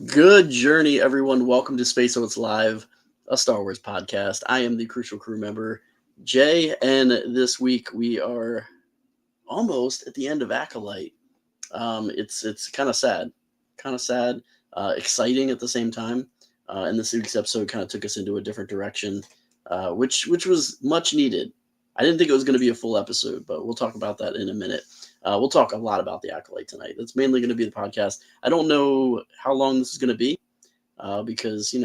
Good journey, everyone. Welcome to Space Oats Live, a Star Wars podcast. I am the Crucial Crew member, Jay, and this week we are almost at the end of Acolyte. It's kind of sad, exciting at the same time. And this week's episode kind of took us into a different direction, which was much needed. I didn't think it was going to be a full episode, but we'll talk about that in a minute. We'll talk a lot about the Acolyte tonight. That's mainly going to be the podcast. I don't know how long this is going to be because I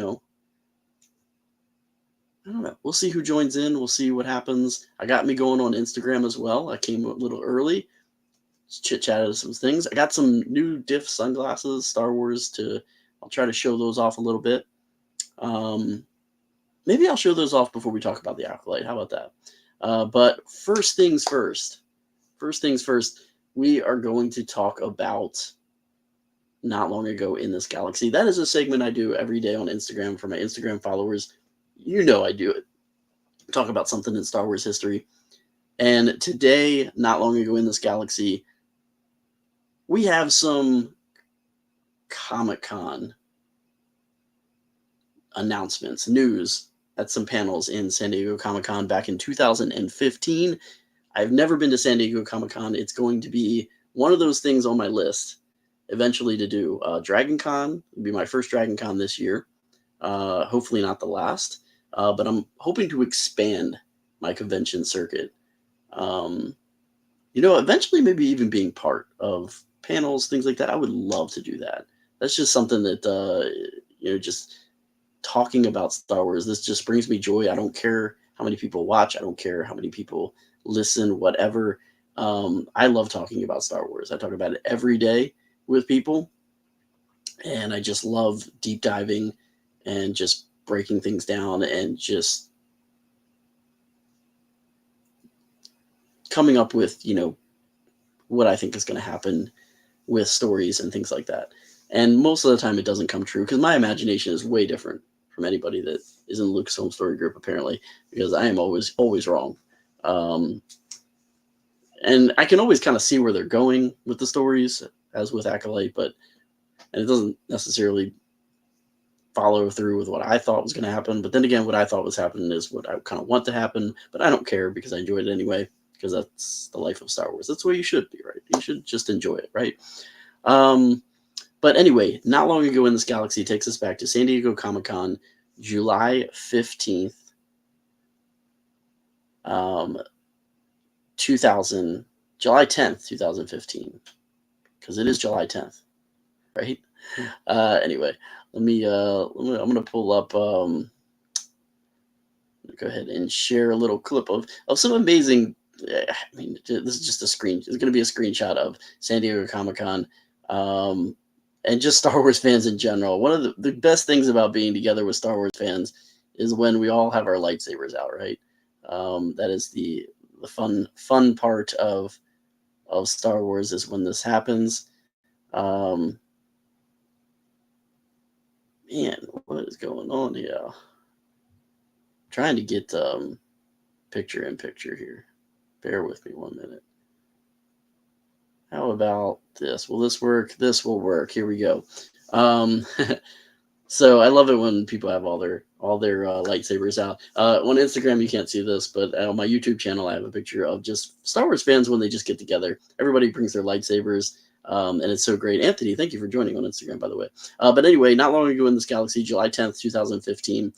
don't know. We'll see who joins in. We'll see what happens. I got me going on Instagram as well. I came a little early, chit chatted some things. I got some new diff sunglasses, Star Wars. I'll try to show those off a little bit. Maybe I'll show those off before we talk about the Acolyte. How about that? But first things first. First things first. We are going to talk about Not Long Ago in This Galaxy. That is a segment I do every day on Instagram for my Instagram followers. You know I do it. Talk about something in Star Wars history. And today, Not Long Ago in This Galaxy, we have some Comic-Con announcements, news at some panels in San Diego Comic-Con back in 2015. I've never been to San Diego Comic-Con. It's going to be one of those things on my list eventually to do. Dragon Con will be my first Dragon Con this year. Hopefully not the last. But I'm hoping to expand my convention circuit. Eventually maybe even being part of panels, things like that. I would love to do that. That's just something that, just talking about Star Wars, this just brings me joy. I don't care how many people watch. I don't care how many people listen, whatever. I love talking about Star Wars. I talk about it every day with people. And I just love deep diving and just breaking things down and just coming up with, what I think is going to happen with stories and things like that. And most of the time it doesn't come true because my imagination is way different from anybody that is in Lucasfilm Story Group, apparently, because I am always wrong. And I can always kind of see where they're going with the stories, as with Acolyte, and it doesn't necessarily follow through with what I thought was going to happen. But then again, what I thought was happening is what I kind of want to happen, but I don't care because I enjoy it anyway, because that's the life of Star Wars. That's where you should be, right? You should just enjoy it, right? But anyway, Not Long Ago in This Galaxy takes us back to San Diego Comic-Con, July 15th, 2000, July 10th, 2015, because it is July 10th, right? Anyway, I'm going to pull up, go ahead and share a little clip of some amazing, this is just it's going to be a screenshot of San Diego Comic-Con, and just Star Wars fans in general. One of the best things about being together with Star Wars fans is when we all have our lightsabers out, right? That is the fun part of Star Wars is when this happens. Man, what is going on here? Trying to get picture in picture here. Bear with me 1 minute. How about this? Will this work? This will work. Here we go. So I love it when people have all their lightsabers out. On Instagram, you can't see this, but on my YouTube channel, I have a picture of just Star Wars fans when they just get together. Everybody brings their lightsabers, and it's so great. Anthony, thank you for joining on Instagram, by the way. But anyway, Not Long Ago in This Galaxy, July 10th, 2015,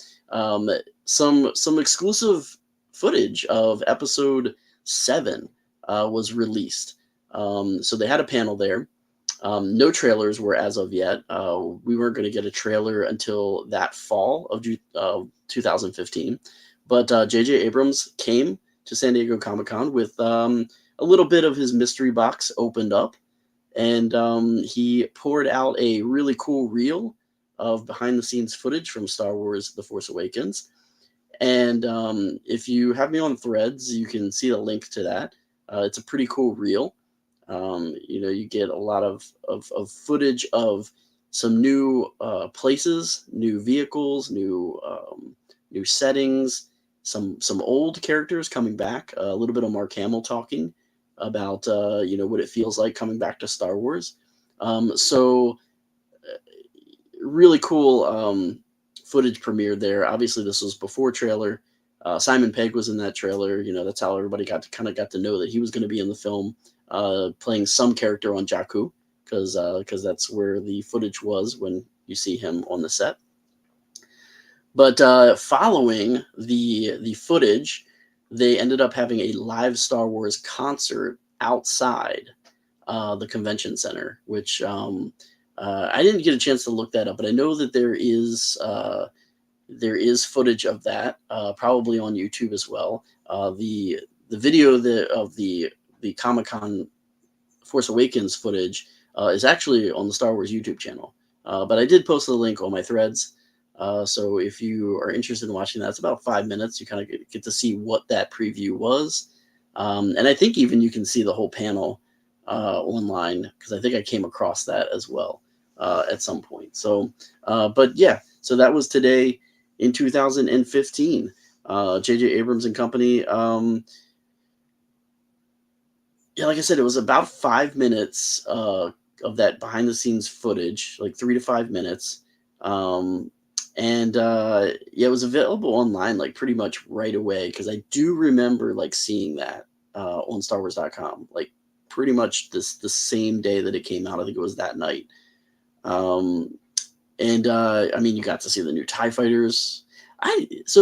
some exclusive footage of Episode 7 was released. So they had a panel there. No trailers were as of yet. We weren't going to get a trailer until that fall of 2015. But J.J. Abrams came to San Diego Comic-Con with a little bit of his mystery box opened up. And he poured out a really cool reel of behind-the-scenes footage from Star Wars The Force Awakens. And if you have me on Threads, you can see the link to that. It's a pretty cool reel. You get a lot of footage of some new places, new vehicles, new settings, some old characters coming back, a little bit of Mark Hamill talking about what it feels like coming back to Star Wars. So really cool footage premiered there. Obviously, this was before trailer. Simon Pegg was in that trailer. You know, that's how everybody got to know that he was going to be in the film, playing some character on Jakku, because that's where the footage was when you see him on the set. But following the footage, they ended up having a live Star Wars concert outside the convention center, which I didn't get a chance to look that up, but I know that there is footage of that, probably on YouTube as well. The video of the Comic-Con Force Awakens footage is actually on the Star Wars YouTube channel. But I did post the link on my threads. So if you are interested in watching that, it's about 5 minutes. You kind of get to see what that preview was. And I think even you can see the whole panel online, because I think I came across that as well at some point. So, but yeah, so that was today in 2015. J.J. Abrams and company. Yeah, like I said, it was about 5 minutes of that behind the scenes footage, like 3 to 5 minutes. And yeah, it was available online like pretty much right away, because I do remember like seeing that on StarWars.com, like pretty much the same day that it came out. I think it was that night. And I mean, you got to see the new TIE fighters. That's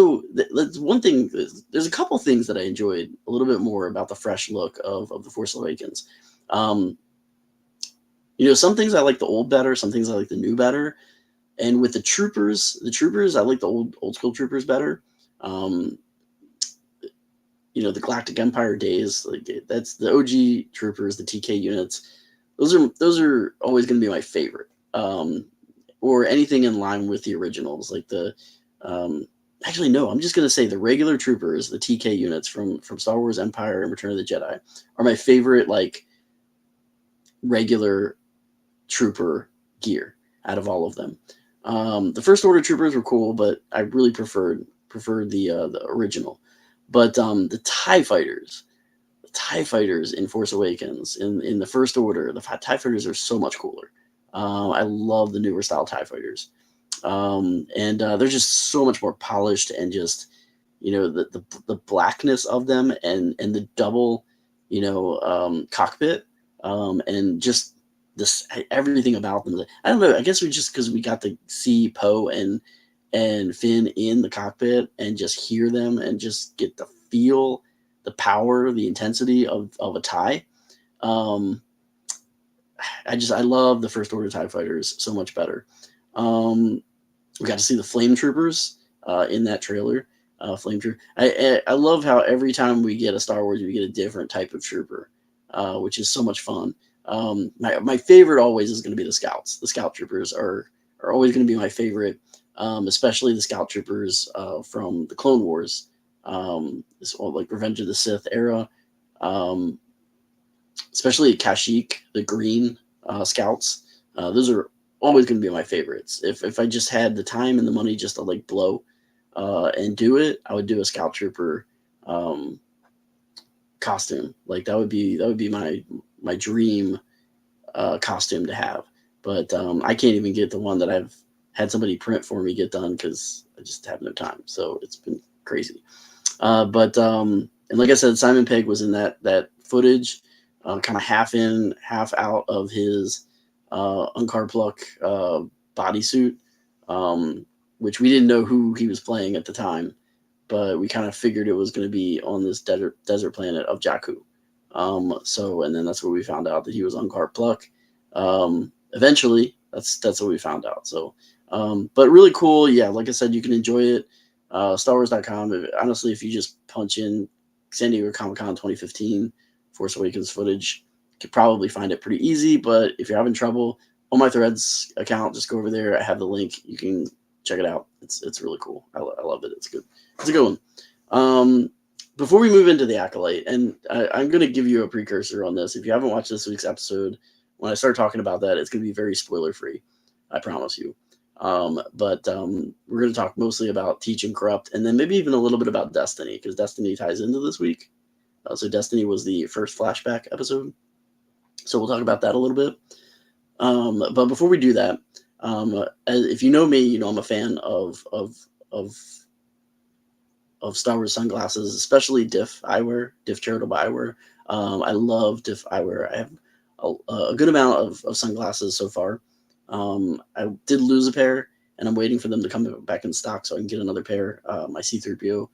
one thing. There's a couple things that I enjoyed a little bit more about the fresh look of the Force Awakens. You know, some things I like the old better, some things I like the new better. And with the troopers, I like the old school troopers better. You know, the Galactic Empire days, like that's the OG troopers, the TK units. Those are always going to be my favorite. Or anything in line with the originals, like the actually no, I'm just going to say the regular troopers, the TK units from Star Wars Empire and Return of the Jedi are my favorite, like regular trooper gear out of all of them. The First Order troopers were cool, but I really preferred the original. But the TIE fighters in Force Awakens, in the First Order, the TIE fighters are so much cooler. I love the newer style TIE fighters. And they're just so much more polished, and just, you know, the blackness of them, and the double, you know, cockpit, and just this, everything about them. I don't know. I guess because we got to see Poe and Finn in the cockpit and just hear them and just get the feel, the power, the intensity of a TIE. I love the First Order TIE fighters so much better. We got to see the Flame Troopers in that trailer. Flame Trooper. I love how every time we get a Star Wars, we get a different type of trooper, which is so much fun. My favorite always is going to be the Scouts. The Scout Troopers are always going to be my favorite, especially the Scout Troopers from the Clone Wars, like Revenge of the Sith era. Especially Kashyyyk, the green Scouts. Those are always going to be my favorites. If I just had the time and the money just to like blow and do it, I would do a Scout Trooper costume. Like that would be my dream costume to have. But I can't even get the one that I've had somebody print for me get done, because I just have no time. So it's been crazy. But and like I said, Simon Pegg was in that footage. Kind of half in, half out of his Unkar Pluck bodysuit, which we didn't know who he was playing at the time, but we kind of figured it was going to be on this desert planet of Jakku. And then that's where we found out that he was Unkar Pluck. Eventually, that's what we found out. So, but really cool. Yeah, like I said, you can enjoy it. StarWars.com. Honestly, if you just punch in San Diego Comic-Con 2015 Force Awakens footage, you could probably find it pretty easy. But if you're having trouble, on my Threads account, just go over there. I have the link. You can check it out. It's really cool. I love it. It's good. It's a good one. Before we move into the Acolyte, and I'm going to give you a precursor on this. If you haven't watched this week's episode, when I start talking about that, it's going to be very spoiler-free. I promise you. But we're going to talk mostly about Teach and Corrupt, and then maybe even a little bit about Destiny, because Destiny ties into this week. So Destiny was the first flashback episode. So we'll talk about that a little bit. But before we do that, If you know me, you know I'm a fan of Star Wars sunglasses, especially Diff eyewear, Diff charitable eyewear. I love Diff eyewear. I have a good amount of sunglasses so far. I did lose a pair, and I'm waiting for them to come back in stock so I can get another pair. My C-3PO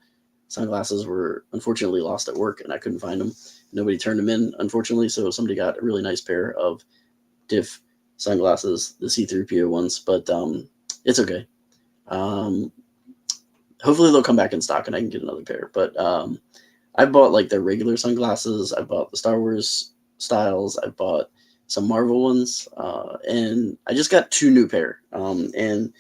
sunglasses were unfortunately lost at work, and I couldn't find them. Nobody turned them in, unfortunately, so somebody got a really nice pair of Diff sunglasses, the C-3PO ones, but it's okay. Hopefully they'll come back in stock and I can get another pair. But I bought like their regular sunglasses. I bought the Star Wars styles. I bought some Marvel ones, and I just got 2 new pair. And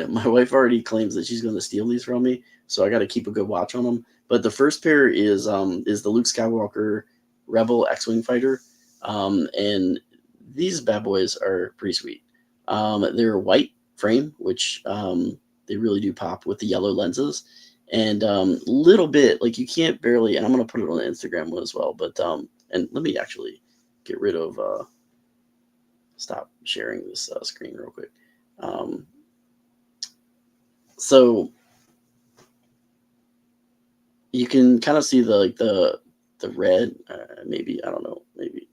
my wife already claims that she's going to steal these from me, so I got to keep a good watch on them. But the first pair is the Luke Skywalker Rebel X-wing fighter, and these bad boys are pretty sweet. They're white frame, which they really do pop with the yellow lenses, and little bit like you can't barely. And I'm gonna put it on the Instagram one as well. But and let me actually get rid of stop sharing this screen real quick. So you can kind of see the red. Maybe I don't know. Maybe.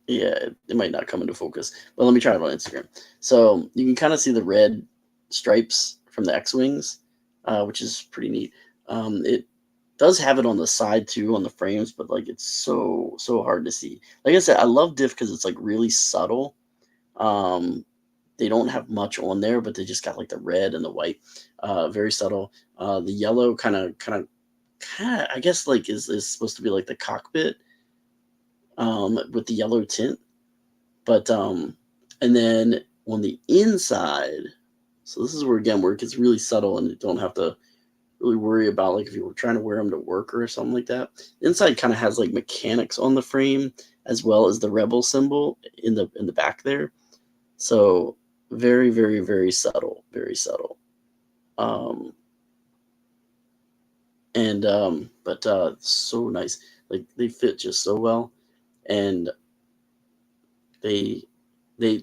Yeah, it might not come into focus, but let me try it on Instagram. So you can kind of see the red stripes from the X-wings, which is pretty neat. It does have it on the side too, on the frames, but like it's so hard to see. Like I said, I love Diff because it's like really subtle. They don't have much on there, but they just got like the red and the white, very subtle. The yellow kind of, I guess like is supposed to be like the cockpit. With the yellow tint, but and then on the inside, so this is where again where it gets really subtle and you don't have to really worry about like if you were trying to wear them to work or something like that. The inside kind of has like mechanics on the frame as well as the Rebel symbol in the back there. So very subtle, very subtle. But so nice. Like they fit just so well. And the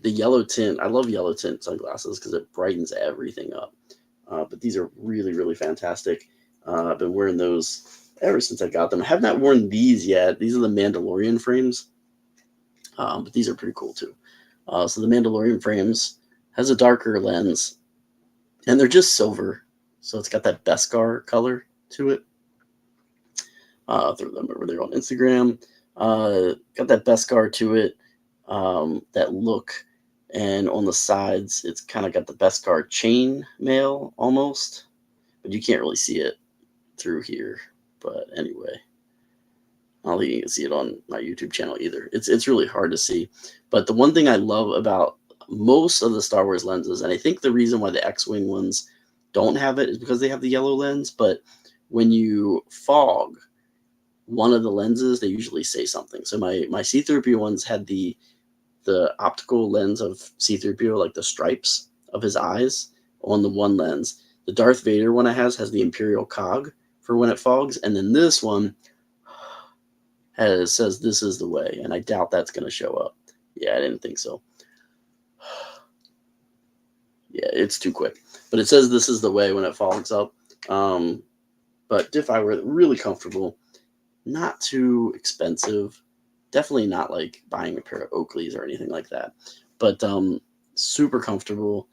yellow tint, I love yellow tint sunglasses because it brightens everything up. But these are really fantastic. I've been wearing those ever since I got them. I have not worn these yet. These are the Mandalorian frames, but these are pretty cool too. So the Mandalorian frames has a darker lens, and they're just silver, so it's got that Beskar color to it. Throw them over there on Instagram. Got that Beskar to it, that look, and on the sides it's kind of got the Beskar chain mail almost, but you can't really see it through here. But anyway, I don't think you can see it on my YouTube channel either. It's really hard to see. But the one thing I love about most of the Star Wars lenses, and I think the reason why the X-wing ones don't have it is because they have the yellow lens. But when you fog one of the lenses, they usually say something. So my C-3PO ones had the optical lens of C-3PO, like the stripes of his eyes on the one lens. The Darth Vader one has the Imperial cog for when it fogs, and then this one says "This is the way," and I doubt that's going to show up. Yeah, I didn't think so. Yeah, it's too quick, but it says "This is the way" when it fogs up. But Diff eyewear, really comfortable. Not too expensive, definitely not like buying a pair of Oakleys or anything like that, but super comfortable,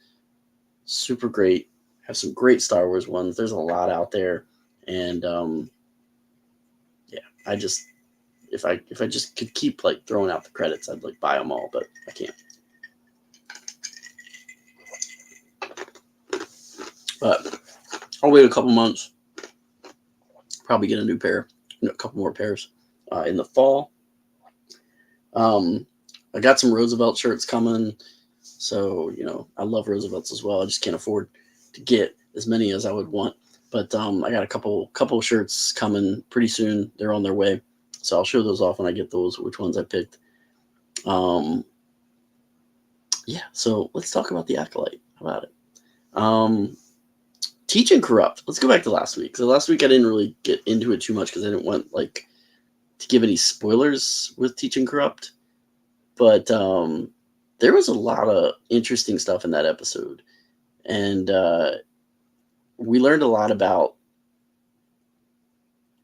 super great. Have some great Star Wars ones. There's a lot out there, and yeah, I just if I just could keep like throwing out the credits, I'd like buy them all, but I can't. But I'll wait a couple months, probably get a new pair, a couple more pairs in the fall. I got some Roosevelt shirts coming, so I love Roosevelts as well. I just can't afford to get as many as I would want, but I got a couple shirts coming pretty soon. They're on their way, so I'll show those off when I get those, which ones I picked. Yeah, so let's talk about the Acolyte. How about it? Teach and Corrupt. Let's go back to last week. So last week I didn't really get into it too much because I didn't want to give any spoilers with Teach and Corrupt. But there was a lot of interesting stuff in that episode, and we learned a lot about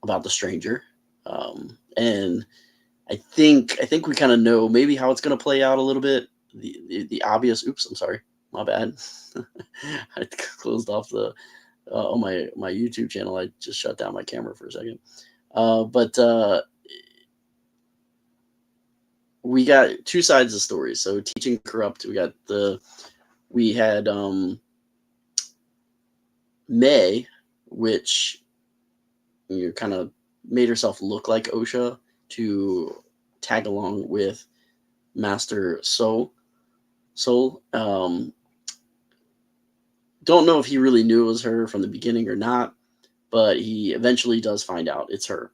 the stranger, and I think we kind of know maybe how it's going to play out a little bit. The obvious. Oops, I'm sorry, my bad. I closed off the on my YouTube channel. I just shut down my camera for a second. But we got two sides of the story. So teaching corrupt. We had May, which kind of made herself look like OSHA to tag along with Master Soul. Don't know if he really knew it was her from the beginning or not, but he eventually does find out it's her.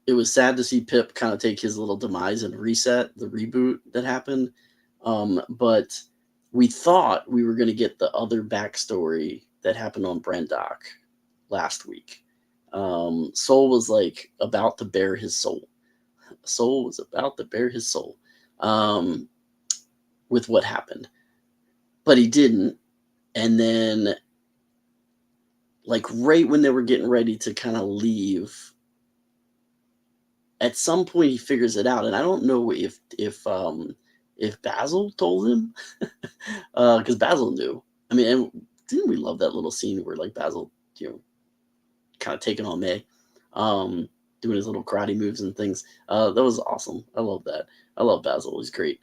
It was sad to see Pip kind of take his little demise and reset the reboot that happened. But we thought we were going to get the other backstory that happened on Brendock last week. Soul was like about to bare his soul. Soul was about to bare his soul with what happened, but he didn't. And then, like right when they were getting ready to kind of leave, at some point he figures it out, and I don't know if Basil told him, because Basil knew. I mean, and didn't we love that little scene where like Basil, kind of taking on May, doing his little karate moves and things. That was awesome. I love that. I love Basil. He's great.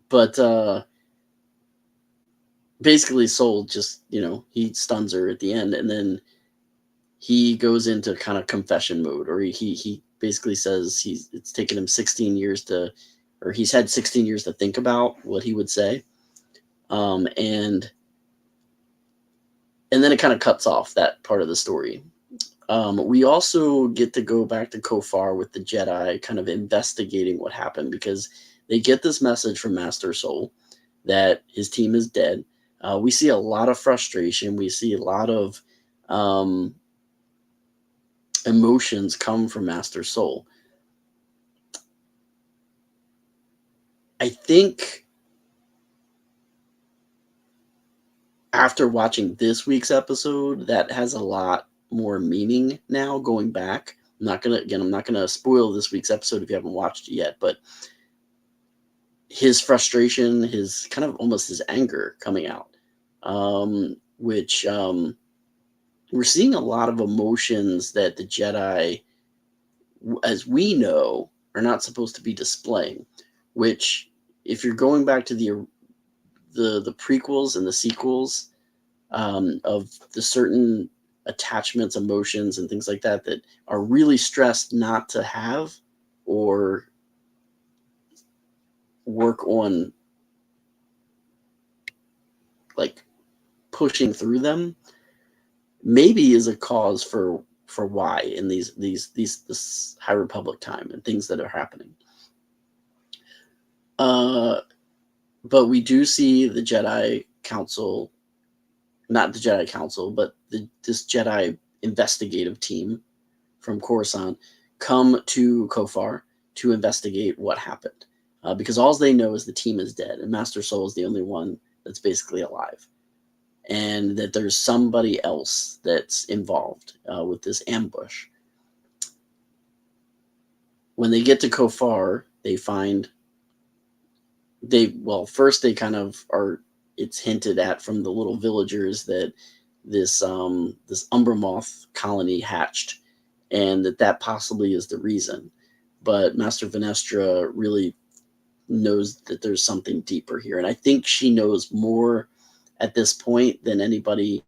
But basically, Soul just he stuns her at the end, and then he goes into kind of confession mode, or he basically says it's taken him 16 years or he's had 16 years to think about what he would say, and then it kind of cuts off that part of the story. We also get to go back to Kofar with the Jedi kind of investigating what happened, because they get this message from Master Soul that his team is dead. We see a lot of frustration. We see a lot of emotions come from Master Soul. I think after watching this week's episode, that has a lot more meaning now going back. I'm not gonna spoil this week's episode if you haven't watched it yet, but his frustration, his kind of almost his anger coming out, which we're seeing a lot of emotions that the Jedi, as we know, are not supposed to be displaying, which if you're going back to the prequels and the sequels, of the certain attachments, emotions, and things like that are really stressed not to have or work on like pushing through them, maybe is a cause for why in this High Republic time and things that are happening. But we do see the Jedi Council, not the Jedi Council, but this Jedi investigative team from Coruscant come to Kofar to investigate what happened, because all they know is the team is dead and Master Soul is the only one that's basically alive, and that there's somebody else that's involved with this ambush. When they get to Kofar, they find first they kind of are, it's hinted at from the little villagers that this Umbra Moth colony hatched, and that possibly is the reason. But Master Venestra really knows that there's something deeper here, and I think she knows more at this point than anybody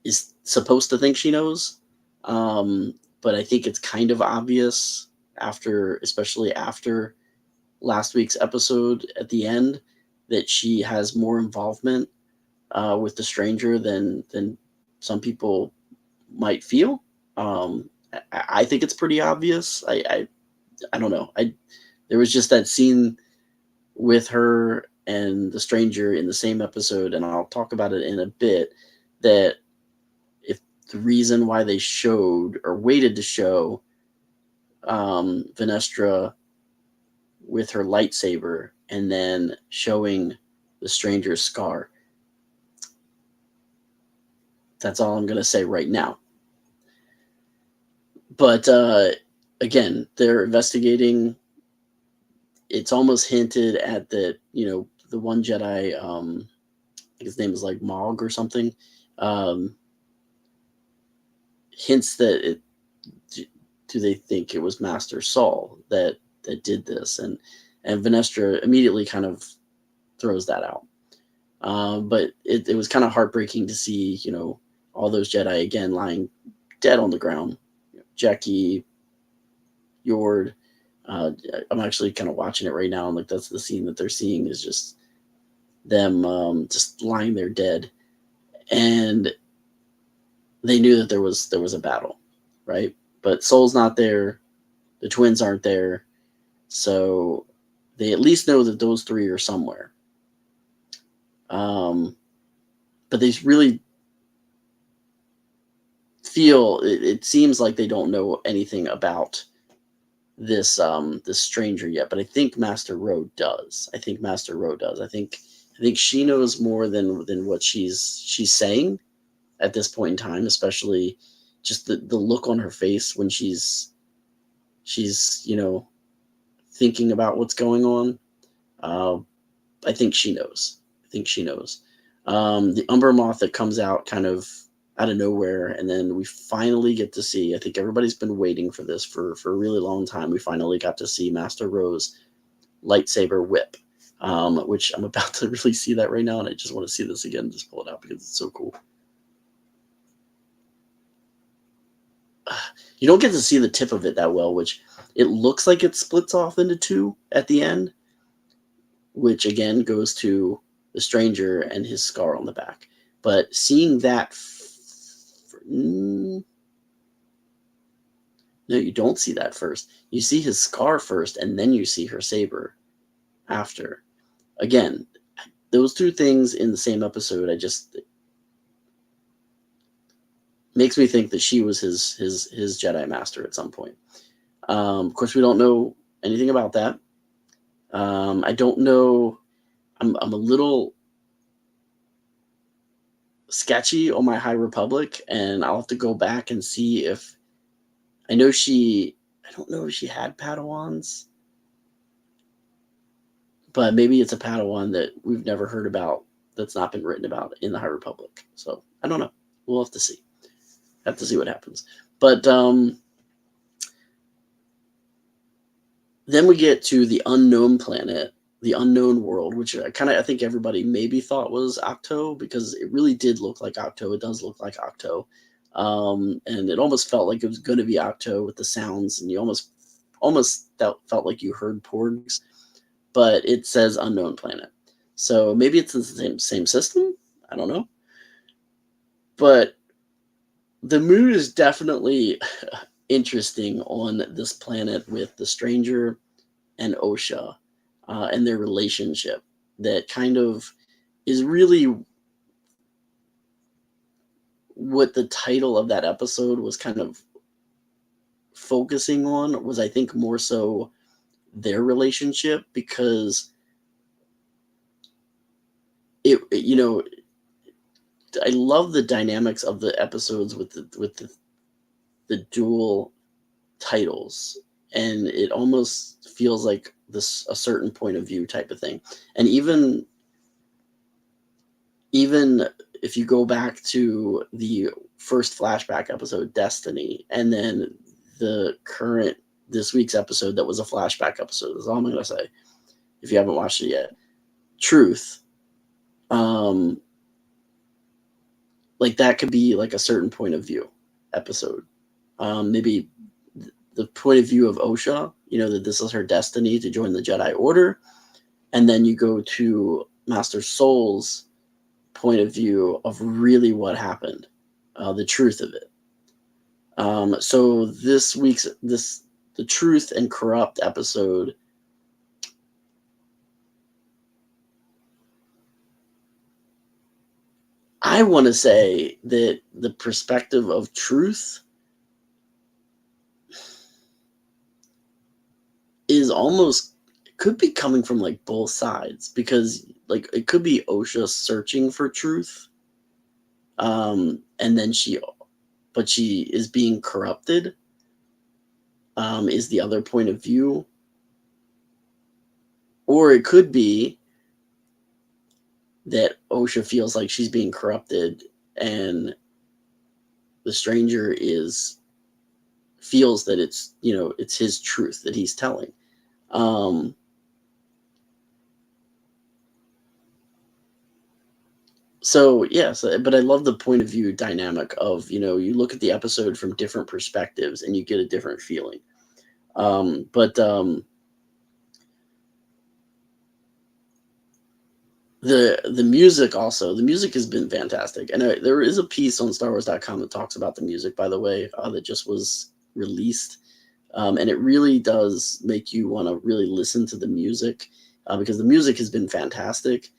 is supposed to think she knows. But I think it's kind of obvious especially after last week's episode at the end, that she has more involvement with the stranger than some people might feel. I think it's pretty obvious. I don't know. There was just that scene with her and the stranger in the same episode, and I'll talk about it in a bit, that if the reason why they showed or waited to show Venestra with her lightsaber and then showing the stranger's scar. That's all I'm going to say right now. But again, they're investigating. It's almost hinted at that, the one Jedi, his name is like Mog or something, hints that do they think it was Master Saul that did this? And Venestra immediately kind of throws that out. But it was kind of heartbreaking to see, all those Jedi again lying dead on the ground. Jackie, Yord. I'm actually kind of watching it right now, and like that's the scene that they're seeing is just them just lying there dead, and they knew that there was a battle, right? But Soul's not there, the twins aren't there, so they at least know that those three are somewhere. But they really feel it seems like they don't know anything about this stranger yet, but I think Master Rowe does. I think she knows more than what she's saying at this point in time, especially just the look on her face when she's thinking about what's going on. I think she knows. The Umber Moth that comes out kind of out of nowhere, and then we finally get to see, I think everybody's been waiting for this for a really long time. We finally got to see Master Rowe's lightsaber whip, which I'm about to really see that right now, and I just want to see this again, just pull it out because it's so cool. You don't get to see the tip of it that well, which it looks like it splits off into two at the end, which again goes to the stranger and his scar on the back. But seeing that, no, you don't see that first. You see his scar first, and then you see her saber after. Again, those two things in the same episode, it makes me think that she was his Jedi Master at some point. Of course, we don't know anything about that. I don't know. I'm a little sketchy on my High Republic, and I'll have to go back and see if I don't know if she had Padawans, but maybe it's a Padawan that we've never heard about, that's not been written about in the High Republic. So I don't know. We'll have to see. What happens. But then we get to the unknown planet, the unknown world, which I think everybody maybe thought was Octo, because it really did look like Octo. It does look like Octo. And it almost felt like it was going to be Octo with the sounds, and you almost felt like you heard porgs, but it says unknown planet. So maybe it's the same system. I don't know. But the mood is definitely interesting on this planet with the stranger and Osha and their relationship that kind of is really what the title of that episode was kind of focusing on, was I think more so their relationship, because I love the dynamics of the episodes with the dual titles, and it almost feels like this a certain point of view type of thing. And even if you go back to the first flashback episode, Destiny, and then the current this week's episode that was a flashback episode, that's all I'm gonna say if you haven't watched it yet, Truth, like that could be like a certain point of view episode. Maybe the point of view of Osha, that this is her destiny to join the Jedi Order, and then you go to Master Soul's point of view of really what happened, the truth of it. So this week's the Truth and Corrupt episode, I want to say that the perspective of truth is almost, could be coming from like both sides, because like it could be Osha searching for truth, and then she is being corrupted, is the other point of view. Or it could be that Osha feels like she's being corrupted, and the stranger feels that it's, it's his truth that he's telling. So yes, but I love the point of view dynamic of, you look at the episode from different perspectives and you get a different feeling. But the music also, the music has been fantastic. And there is a piece on StarWars.com that talks about the music, by the way, that just was released. And it really does make you want to really listen to the music, because the music has been fantastic.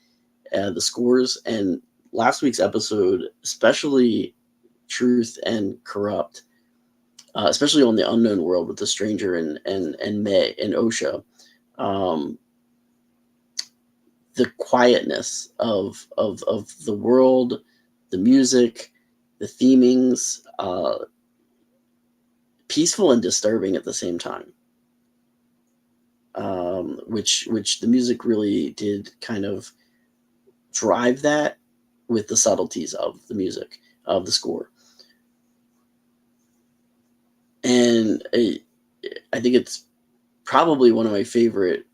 The scores, and last week's episode, especially Truth and Corrupt, especially on the Unknown World with the Stranger and May and Osha, the quietness of the world, the music, the themings, peaceful and disturbing at the same time. Which the music really did kind of drive that with the subtleties of the music, of the score. And I think it's probably one of my favorite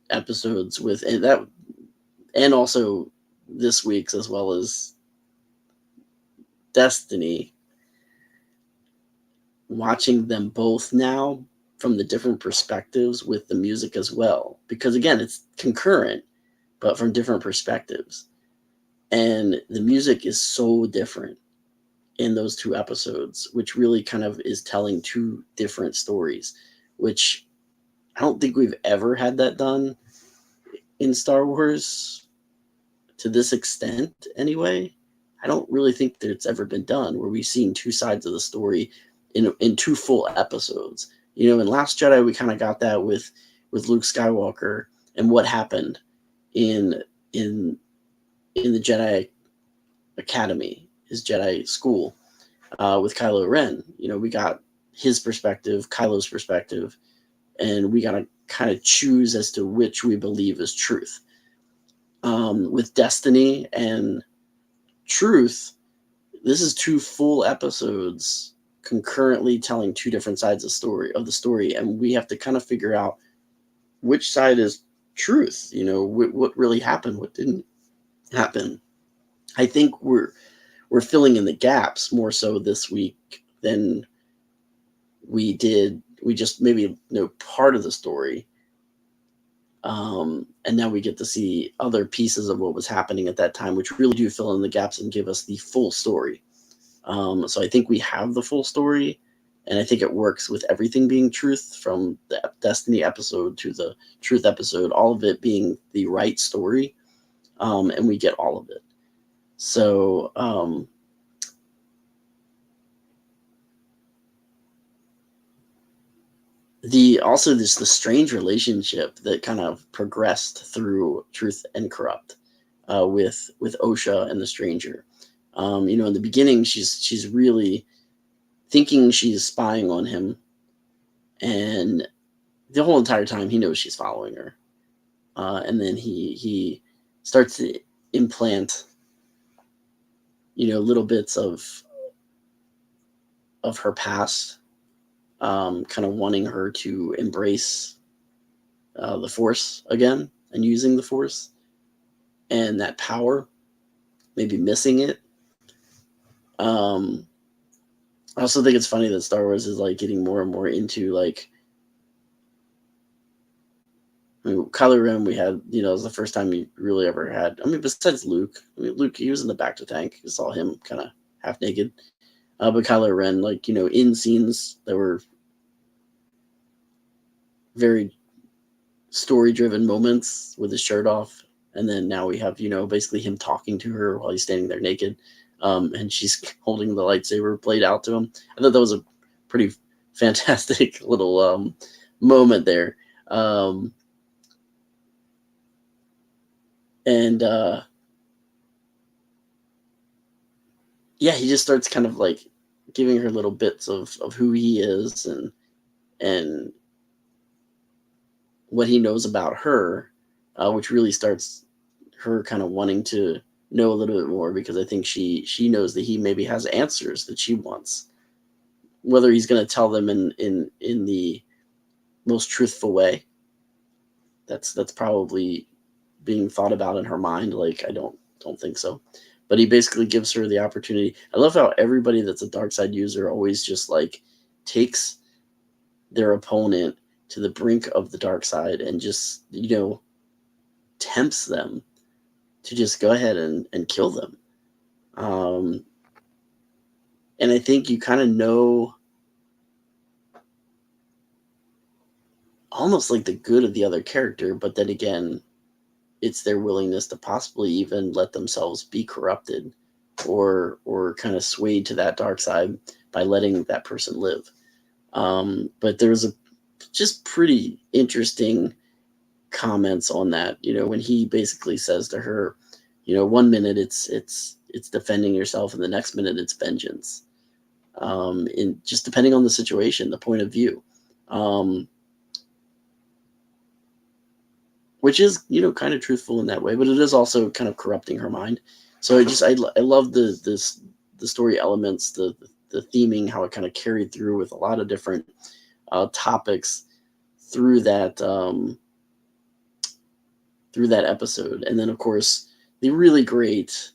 episodes and also this week's, as well as Destiny, watching them both now from the different perspectives with the music as well, because again, it's concurrent but from different perspectives, and the music is so different in those two episodes, which really kind of is telling two different stories, which I don't think we've ever had that done in Star Wars to this extent anyway. I don't really think that it's ever been done where we've seen two sides of the story in two full episodes. In Last Jedi, we kind of got that with Luke Skywalker and what happened in the Jedi Academy, his Jedi school, with Kylo Ren. We got his perspective, Kylo's perspective, and we got to kind of choose as to which we believe is truth. With Destiny and Truth, this is two full episodes concurrently telling two different sides of the story, and we have to kind of figure out which side is truth. What really happened, what didn't happen. I think we're filling in the gaps more so this week than we did. We just maybe know part of the story, and now we get to see other pieces of what was happening at that time, which really do fill in the gaps and give us the full story. So I think we have the full story, and I think it works with everything being truth, from the Destiny episode to the Truth episode, all of it being the right story, and we get all of it. So the strange relationship that kind of progressed through Truth and Corrupt, with Osha and the Stranger. In the beginning, she's really thinking she's spying on him, and the whole entire time he knows she's following her. And then he starts to implant, little bits of her past, kind of wanting her to embrace the Force again and using the Force and that power, maybe missing it. I also think it's funny that Star Wars is like getting more and more into like, Kylo Ren, we had, it was the first time you really ever had, besides Luke. Luke, he was in the Bacta tank. You saw him kind of half naked. But Kylo Ren, like, in scenes that were very story-driven moments with his shirt off, And then now we have, basically him talking to her while he's standing there naked. And she's holding the lightsaber blade out to him. I thought that was a pretty fantastic little moment there. And yeah, he just starts kind of like giving her little bits of who he is and what he knows about her, which really starts her kind of wanting to know a little bit more, because I think she knows that he maybe has answers that she wants. Whether he's going to tell them in the most truthful way, that's probably being thought about in her mind. Like, I don't think so. But he basically gives her the opportunity. I love how everybody that's a dark side user always just like takes their opponent to the brink of the dark side and just, tempts them to just go ahead and kill them. And I think you kind of know almost like the good of the other character, but then again, it's their willingness to possibly even let themselves be corrupted or kind of swayed to that dark side by letting that person live. But there's a just pretty interesting comments on that, when he basically says to her, 1 minute it's defending yourself, and the next minute it's vengeance. In just depending on the situation, the point of view, which is, kind of truthful in that way, but it is also kind of corrupting her mind. So I love the story elements, the theming, how it kind of carried through with a lot of different topics through that episode. And then of course the really great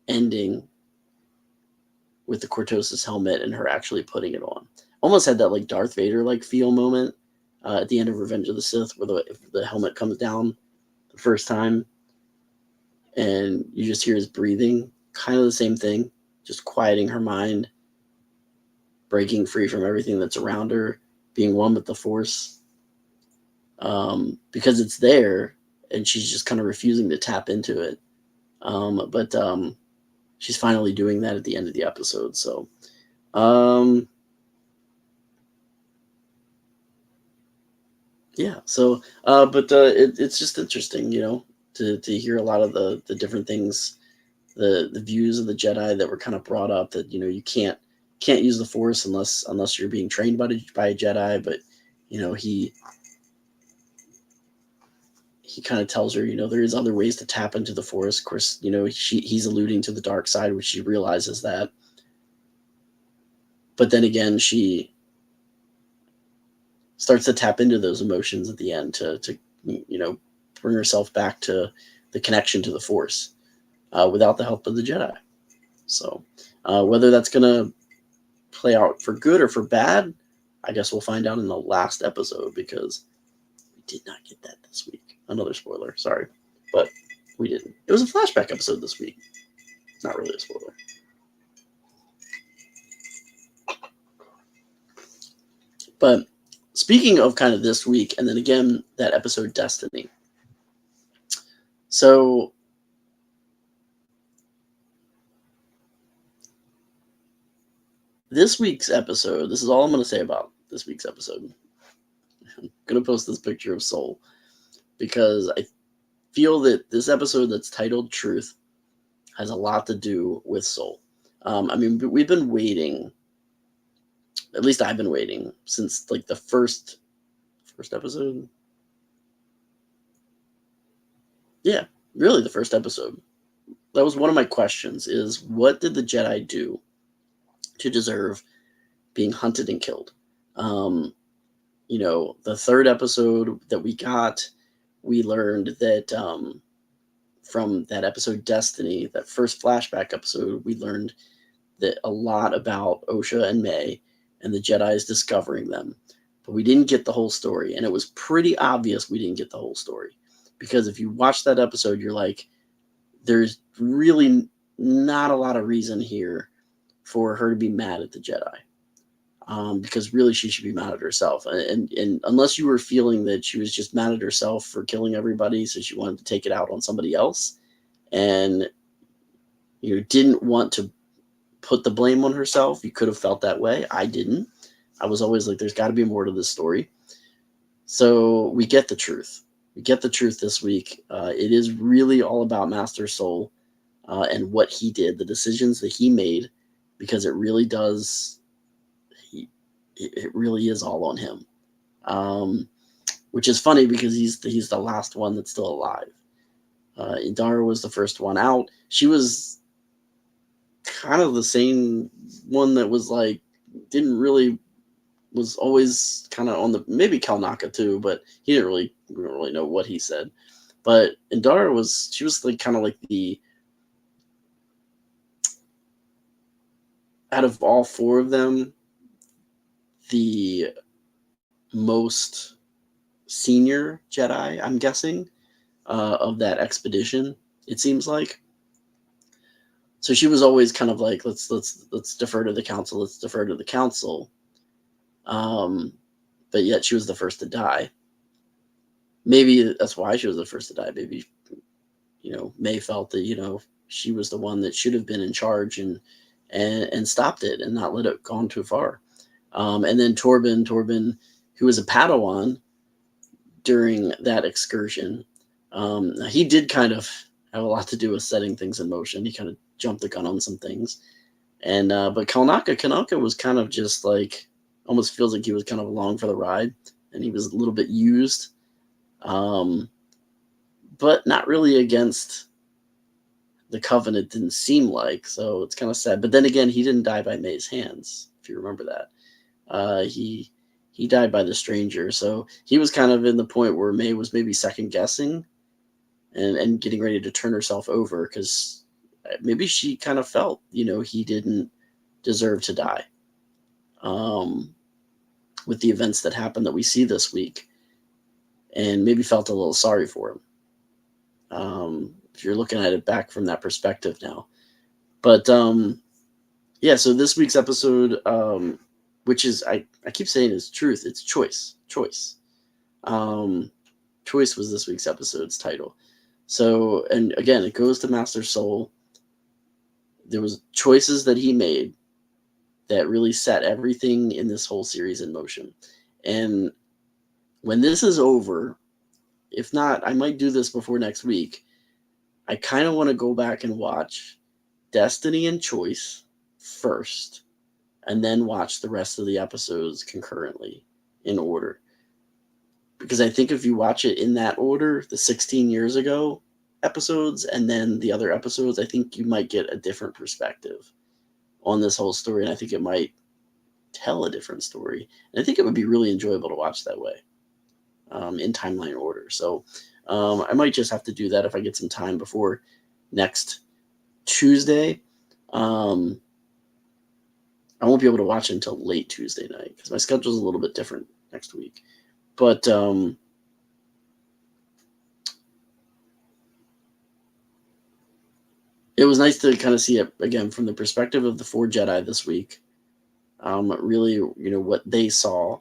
ending with the Cortosis helmet and her actually putting it on. Almost had that like Darth Vader like feel moment at the end of Revenge of the Sith, where the helmet comes down the first time and you just hear his breathing. Kind of the same thing, just quieting her mind, breaking free from everything that's around her, being one with the Force, because it's there and she's just kind of refusing to tap into it. But she's finally doing that at the end of the episode. So yeah, so but it's just interesting, to hear a lot of the different things, the views of the Jedi that were kind of brought up, that you can't use the Force unless you're being trained by a Jedi. But he kind of tells her, there is other ways to tap into the Force. Of course, he's alluding to the dark side, which she realizes that. But then again, she starts to tap into those emotions at the end to bring herself back to the connection to the Force without the help of the Jedi. So whether that's going to play out for good or for bad, I guess we'll find out in the last episode, because we did not get that this week. Another spoiler, sorry, but we didn't. It was a flashback episode this week. It's not really a spoiler. But speaking of kind of this week, and then again, that episode Destiny. So this week's episode, this is all I'm going to say about this week's episode. I'm going to post this picture of Soul, because I feel that this episode that's titled Truth has a lot to do with Soul. I mean, we've been waiting, at least I've been waiting, since like the first episode. Yeah, really the first episode. That was one of my questions, is what did the Jedi do to deserve being hunted and killed? The third episode that we got, we learned that from that episode Destiny, that first flashback episode, we learned that a lot about Osha and May and the Jedi's discovering them. But we didn't get the whole story, and it was pretty obvious we didn't get the whole story, because if you watch that episode, you're like, there's really not a lot of reason here for her to be mad at the Jedi. because really she should be mad at herself. And unless you were feeling that she was just mad at herself for killing everybody, so she wanted to take it out on somebody else, and you didn't want to put the blame on herself, you could have felt that way. I didn't. I was always like, there's got to be more to this story. So we get the truth. We get the truth this week. It is really all about Master Soul and what he did, the decisions that he made, because it really does. It really is all on him, which is funny because he's the last one that's still alive. Indara was the first one out. She was kind of the same one that was like didn't really was always kind of on the maybe Kalnaka too, but we don't really know what he said. But Indara she was like kind of like the out of all four of them, the most senior Jedi, I'm guessing, of that expedition. It seems like. So she was always kind of like, let's defer to the council. Let's defer to the council. But yet she was the first to die. Maybe that's why she was the first to die. Maybe, May felt that, she was the one that should have been in charge and stopped it and not let it gone too far. And then Torben, who was a Padawan during that excursion, he did kind of have a lot to do with setting things in motion. He kind of jumped the gun on some things. And but Kanaka was kind of just like, almost feels like he was kind of along for the ride, and he was a little bit used, but not really against the Covenant, didn't seem like. So it's kind of sad. But then again, he didn't die by May's hands, if you remember that. He died by the stranger. So he was kind of in the point where May was maybe second guessing and getting ready to turn herself over, because maybe she kind of felt, he didn't deserve to die. With the events that happened that we see this week, and maybe felt a little sorry for him. If you're looking at it back from that perspective now. But yeah, so this week's episode, which is, I keep saying is truth, it's choice. Choice was this week's episode's title. So, and again, it goes to Master Soul. There was choices that he made that really set everything in this whole series in motion. And when this is over, if not, I might do this before next week. I kind of want to go back and watch Destiny and Choice first, and then watch the rest of the episodes concurrently in order. Because I think if you watch it in that order, the 16 years ago episodes and then the other episodes, I think you might get a different perspective on this whole story, and I think it might tell a different story. And I think it would be really enjoyable to watch that way, in timeline order. So I might just have to do that if I get some time before next Tuesday. I won't be able to watch it until late Tuesday night because my schedule is a little bit different next week. But it was nice to kind of see it again from the perspective of the four Jedi this week. Really, what they saw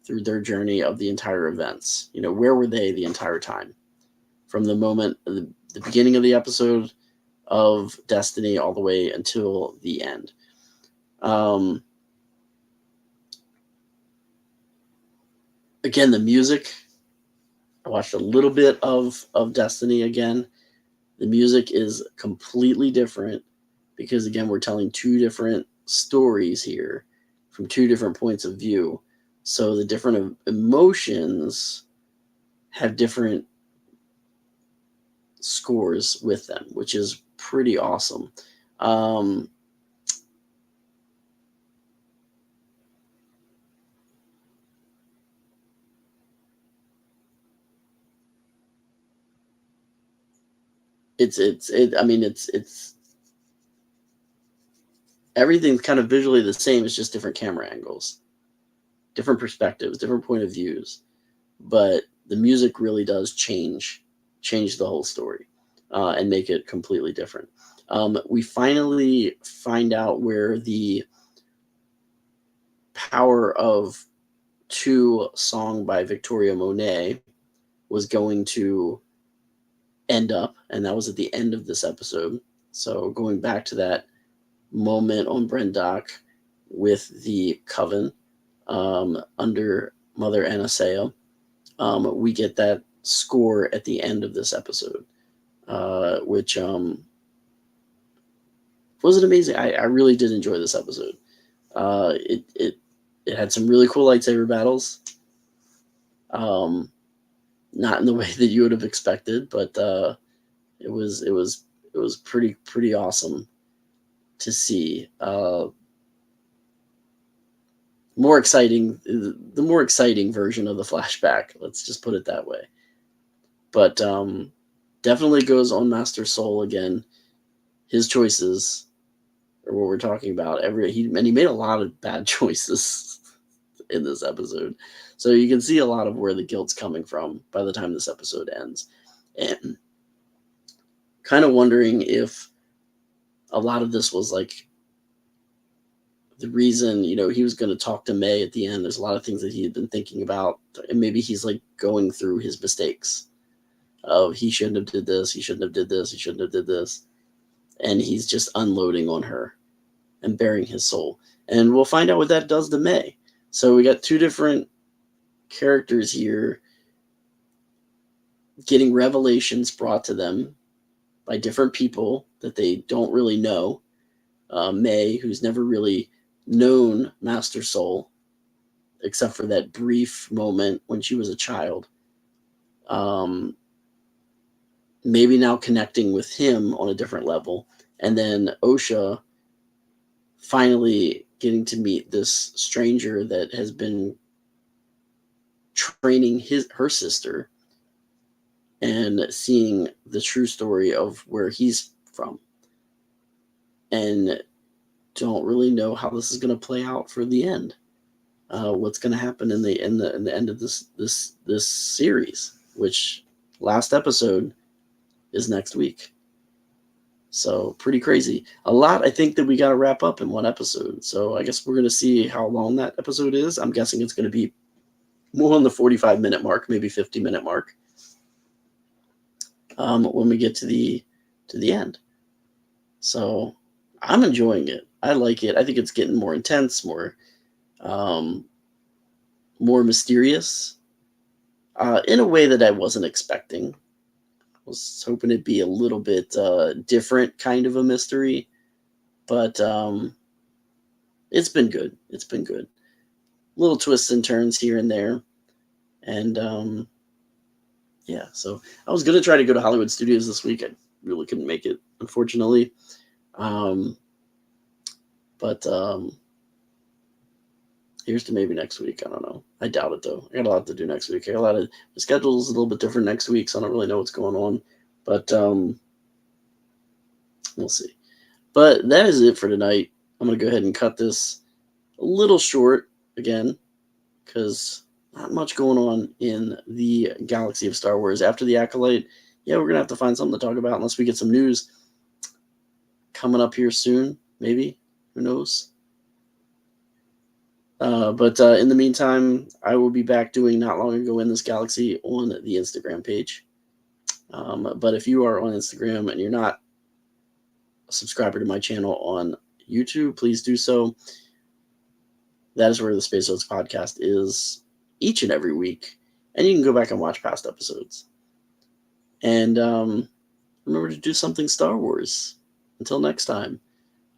through their journey of the entire events. Where were they the entire time? From the moment, the beginning of the episode of Destiny all the way until the end. Again, the music. I watched a little bit of Destiny again. The music is completely different because, again, we're telling two different stories here from two different points of view. So the different emotions have different scores with them, which is pretty awesome. It's everything's kind of visually the same. It's just different camera angles, different perspectives, different point of views. But the music really does change the whole story and make it completely different. We finally find out where the Power of Two song by Victoria Monet was going to end up, and that was at the end of this episode. So going back to that moment on Brendock with the coven under Mother Anasea, we get that score at the end of this episode, which wasn't amazing. I really did enjoy this episode. It had some really cool lightsaber battles. Not in the way that you would have expected, but it was pretty awesome to see. More exciting, the more exciting version of the flashback. Let's just put it that way. But definitely goes on Master Soul again. His choices are what we're talking about. He made a lot of bad choices in this episode, so you can see a lot of where the guilt's coming from by the time this episode ends, and kind of wondering if a lot of this was like the reason, he was going to talk to May at the end. There's a lot of things that he had been thinking about, and maybe he's like going through his mistakes of he shouldn't have did this, he shouldn't have did this, he shouldn't have did this, and he's just unloading on her and bearing his soul. And we'll find out what that does to May. So we got two different characters here getting revelations brought to them by different people that they don't really know. May, who's never really known Master Soul, except for that brief moment when she was a child. Maybe now connecting with him on a different level. And then Osha finally getting to meet this stranger that has been training her sister and seeing the true story of where he's from. And don't really know how this is going to play out for the end. What's going to happen in the end of this series, which last episode is next week. So pretty crazy. A lot, I think, that we got to wrap up in one episode. So I guess we're going to see how long that episode is. I'm guessing it's going to be more on the 45-minute mark, maybe 50-minute mark, when we get to the end. So I'm enjoying it. I like it. I think it's getting more intense, more mysterious, in a way that I wasn't expecting. I was hoping it'd be a little bit different kind of a mystery, but it's been good. It's been good. Little twists and turns here and there. And yeah, so I was going to try to go to Hollywood Studios this week. I really couldn't make it, unfortunately. But here's to maybe next week. I don't know. I doubt it, though. I got a lot to do next week. The schedule's a little bit different next week, so I don't really know what's going on. But we'll see. But that is it for tonight. I'm going to go ahead and cut this a little short again, because not much going on in the galaxy of Star Wars. After the Acolyte, yeah, we're going to have to find something to talk about unless we get some news coming up here soon, maybe. Who knows? But in the meantime, I will be back doing Not Long Ago in This Galaxy on the Instagram page. But if you are on Instagram and you're not a subscriber to my channel on YouTube, please do so. That is where the Space Oats podcast is each and every week. And you can go back and watch past episodes. And remember to do something Star Wars. Until next time.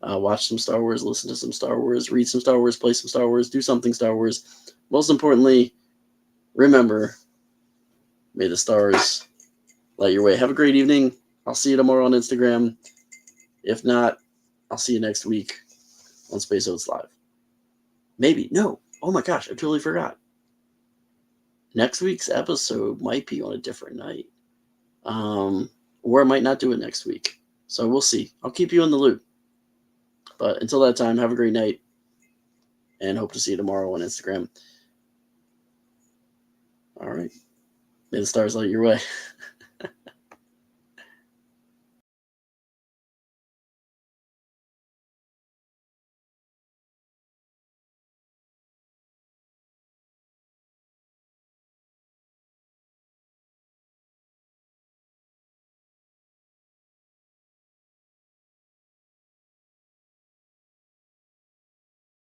Watch some Star Wars, listen to some Star Wars, read some Star Wars, play some Star Wars, do something Star Wars. Most importantly, remember, may the stars light your way. Have a great evening. I'll see you tomorrow on Instagram. If not, I'll see you next week on Space Oats Live. Maybe. No. Oh my gosh, I totally forgot. Next week's episode might be on a different night. Or I might not do it next week. So we'll see. I'll keep you in the loop. But until that time, have a great night. And hope to see you tomorrow on Instagram. All right. May the stars light your way.